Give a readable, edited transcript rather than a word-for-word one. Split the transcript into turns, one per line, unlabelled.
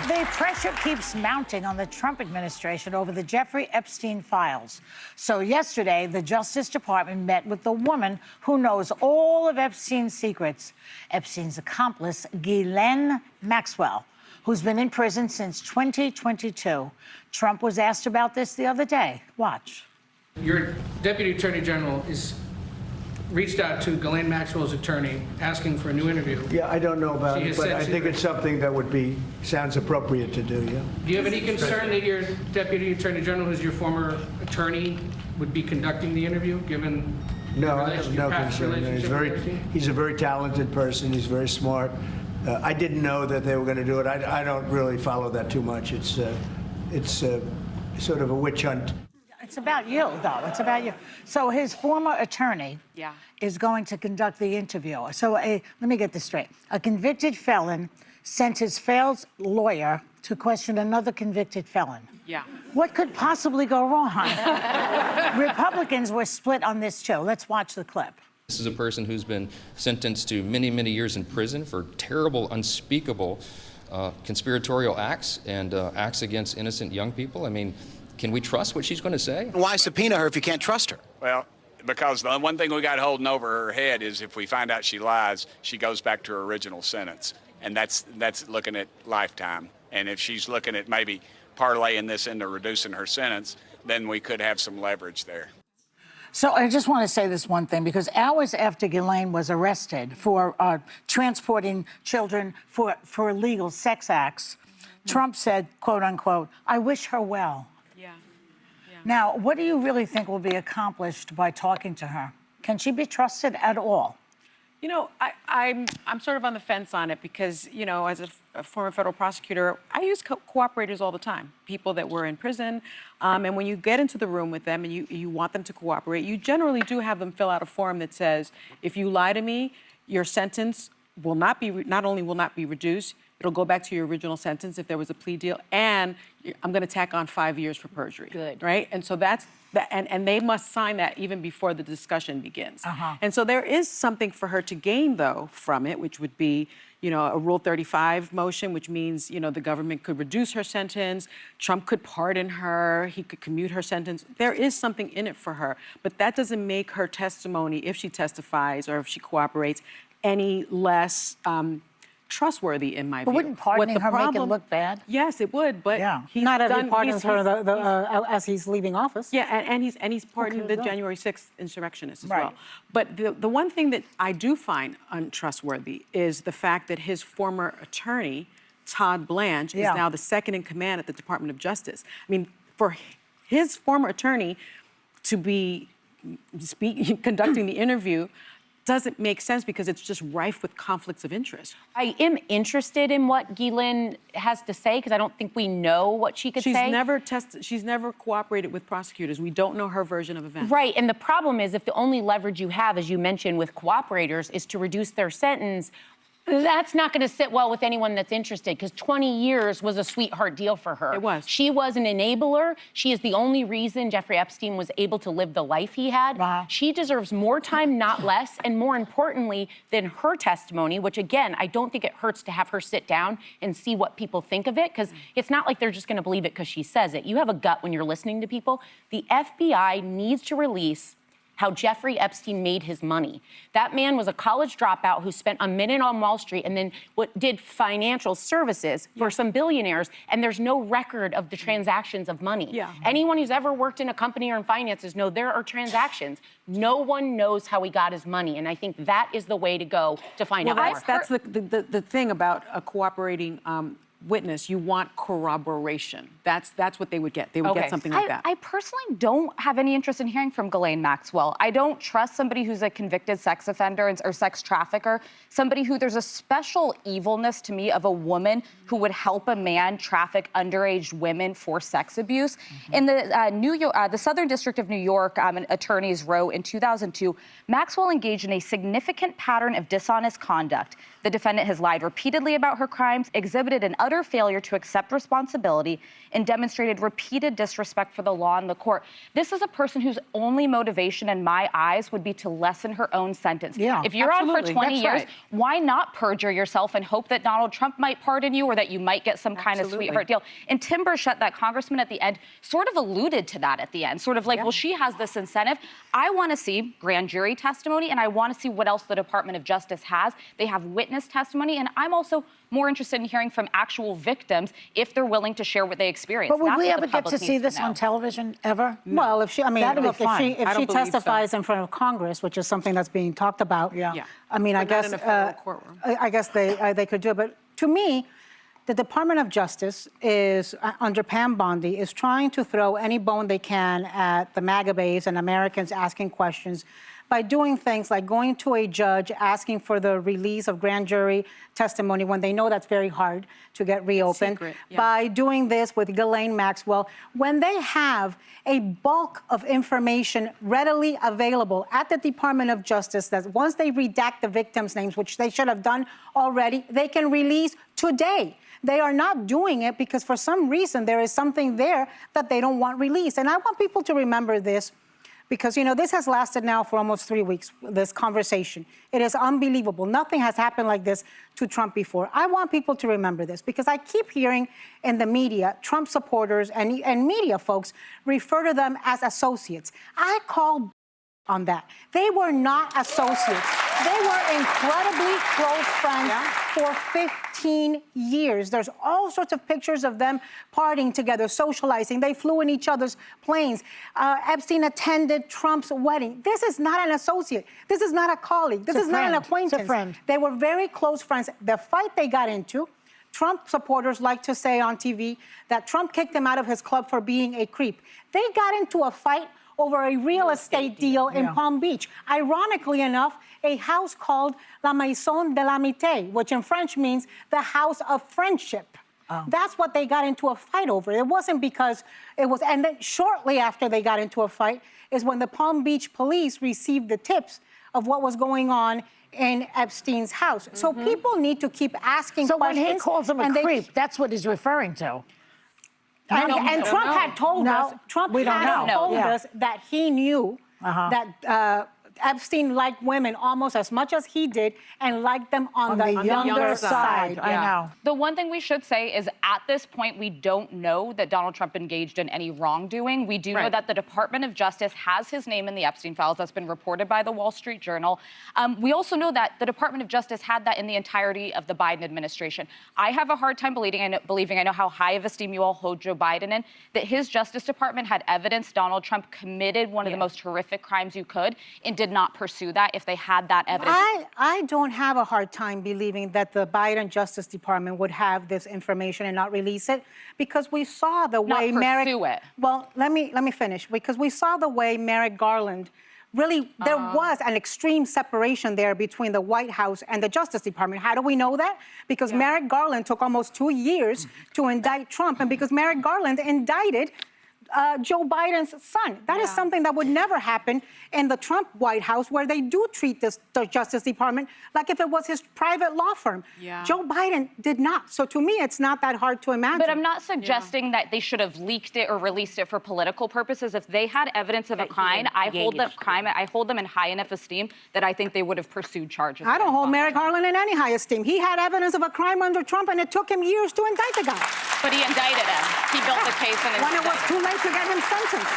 The pressure keeps mounting on the Trump administration over the Jeffrey Epstein files. So yesterday, the Justice Department met with the woman who knows all of Epstein's secrets, Epstein's accomplice, Ghislaine Maxwell, who's been in prison since 2022. Trump was asked about this the other day. Watch.
Your Deputy Attorney General is reached out to Ghislaine Maxwell's attorney asking for a new interview.
Yeah, I don't know about it, but I think it's something that sounds appropriate to do, yeah.
Do you have any concern that your Deputy Attorney General, who's your former attorney, would be conducting the interview, given
No, I have no concern. He's a very talented person. He's very smart. I didn't know that they were going to do it. I don't really follow that too much. It's sort of a witch hunt.
It's about you, though. It's about you. So his former attorney is going to conduct the interview. So let me get this straight. A convicted felon sent his failed lawyer to question another convicted felon.
Yeah.
What could possibly go wrong? Republicans were split on this, too. Let's watch the clip.
This is a person who's been sentenced to many, many years in prison for terrible, unspeakable conspiratorial acts and acts against innocent young people. I mean, can we trust what she's going to say?
Why subpoena her if you can't trust her?
Well, because the one thing we got holding over her head is if we find out she lies, she goes back to her original sentence. And that's looking at lifetime. And if she's looking at maybe parlaying this into reducing her sentence, then we could have some leverage there.
So I just want to say this one thing, because hours after Ghislaine was arrested for transporting children for illegal sex acts, Trump said, quote unquote, "I wish her well." Now, what do you really think will be accomplished by talking to her? Can she be trusted at all?
You know, I'm sort of on the fence on it because, you know, as a former federal prosecutor, I use cooperators all the time, people that were in prison. And when you get into the room with them and you want them to cooperate, you generally do have them fill out a form that says, if you lie to me, your sentence will not only will not be reduced, it'll go back to your original sentence if there was a plea deal, and I'm going to tack on 5 years for perjury.
Good.
Right? And so that's and they must sign that even before the discussion begins. And so there is something for her to gain, though, from it, which would be, you know, a Rule 35 motion, which means, you know, the government could reduce her sentence, Trump could pardon her, he could commute her sentence. There is something in it for her, but that doesn't make her testimony, if she testifies or if she cooperates, any less trustworthy, in my view.
But wouldn't pardoning her make it look bad?
Yes, it would, but
he's
not as he pardons her as he's leaving office.
Yeah, and he's pardoned the January 6th insurrectionists as well. But the one thing that I do find untrustworthy is the fact that his former attorney, Todd Blanche, is now the second in command at the Department of Justice. I mean, for his former attorney to be conducting the interview doesn't make sense because it's just rife with conflicts of interest.
I am interested in what Ghislaine has to say because I don't think we know what she could say.
She's never cooperated with prosecutors. We don't know her version of events.
Right, and the problem is if the only leverage you have, as you mentioned, with cooperators is to reduce their sentence, that's not going to sit well with anyone that's interested because 20 years was a sweetheart deal for her.
It was.
She was an enabler. She is the only reason Jeffrey Epstein was able to live the life he had. She deserves more time, not less, and more importantly than her testimony, which again, I don't think it hurts to have her sit down and see what people think of it because it's not like they're just going to believe it because she says it. You have a gut when you're listening to people. The FBI needs to release how Jeffrey Epstein made his money. That man was a college dropout who spent a minute on Wall Street and then did financial services for some billionaires, and there's no record of the transactions of money. Anyone who's ever worked in a company or in finances know there are transactions. No one knows how he got his money, and I think that is the way to go to find out more.
That's the thing about a cooperating witness. You want corroboration. That's what they would get. They would get something like that.
I personally don't have any interest in hearing from Ghislaine Maxwell. I don't trust somebody who's a convicted sex offender or sex trafficker, somebody who there's a special evilness to me of a woman who would help a man traffic underage women for sex abuse. In the Southern District of New York, attorneys wrote in 2002, Maxwell engaged in a significant pattern of dishonest conduct. The defendant has lied repeatedly about her crimes, exhibited an utter utter failure to accept responsibility and demonstrated repeated disrespect for the law and the court. This is a person whose only motivation in my eyes would be to lessen her own sentence.
Yeah,
if you're on for 20 years,
right.
why not perjure yourself and hope that Donald Trump might pardon you or that you might get some kind of sweetheart deal? And Tim Burchett, that congressman at the end, sort of alluded to that at the end, sort of like, well, she has this incentive. I want to see grand jury testimony, and I want to see what else the Department of Justice has. They have witness testimony, and I'm also more interested in hearing from actual victims if they're willing to share what they experienced.
But would
That's
we
what
ever
the
get
public
to see
needs
this
know.
on television ever?
Well, if she, I mean,
That'd be
look,
fine.
if
I
she
don't believe so.
testifies in front of Congress, which is something that's being talked about,
Yeah.
I mean, I
But not
guess
in a federal courtroom.
I guess they could do it. But to me, the Department of Justice is, under Pam Bondi, is trying to throw any bone they can at the MAGA base and Americans asking questions by doing things like going to a judge, asking for the release of grand jury testimony when they know that's very hard to get reopened,
Secret, yeah.
by doing this with Ghislaine Maxwell, when they have a bulk of information readily available at the Department of Justice that once they redact the victims' names, which they should have done already, they can release today. They are not doing it because for some reason there is something there that they don't want released. And I want people to remember this because, you know, this has lasted now for almost 3 weeks, this conversation. It is unbelievable. Nothing has happened like this to Trump before. I want people to remember this because I keep hearing in the media, Trump supporters and media folks refer to them as associates. I call on that. They were not associates. They were incredibly close friends for 15 years. There's all sorts of pictures of them partying together, socializing. They flew in each other's planes. Epstein attended Trump's wedding. This is not an associate. This is not a colleague. This is not an acquaintance.
It's a friend.
They were very close friends. The fight they got into, Trump supporters like to say on TV that Trump kicked him out of his club for being a creep. They got into a fight over a real estate deal in Palm Beach. Ironically enough, a house called La Maison de l'Amitié, which in French means the house of friendship. That's what they got into a fight over. It wasn't because it was, and then shortly after they got into a fight is when the Palm Beach police received the tips of what was going on in Epstein's house. So people need to keep asking
So when
questions.
he calls him a creep, that's what he's referring to.
And Trump had told us, Trump had told us that he knew that Epstein liked women almost as much as he did and liked them on the younger side.
I know.
The one thing we should say is at this point, we don't know that Donald Trump engaged in any wrongdoing. We do know that the Department of Justice has his name in the Epstein files. That's been reported by the Wall Street Journal. We also know that the Department of Justice had that in the entirety of the Biden administration. I have a hard time believing, I know how high of esteem you all hold Joe Biden in, that his Justice Department had evidence Donald Trump committed one of the most horrific crimes you could and did not pursue that if they had that evidence.
I don't have a hard time believing that the Biden Justice Department would have this information and not release it because we saw the way Merrick... Well, let me finish. Because we saw the way Merrick Garland really, there was an extreme separation there between the White House and the Justice Department. How do we know that? Because Merrick Garland took almost 2 years to indict Trump, and because Merrick Garland indicted Joe Biden's son. That is something that would never happen in the Trump White House, where they do treat the Justice Department like if it was his private law firm. Joe Biden did not. So to me, it's not that hard to imagine.
But I'm not suggesting that they should have leaked it or released it for political purposes. If they had evidence of a crime, I hold them in high enough esteem that I think they would have pursued charges.
I don't hold Merrick Garland in any high esteem. He had evidence of a crime under Trump, and it took him years to indict the guy.
But he indicted him. He built the case and
when it was too late to get him sentenced.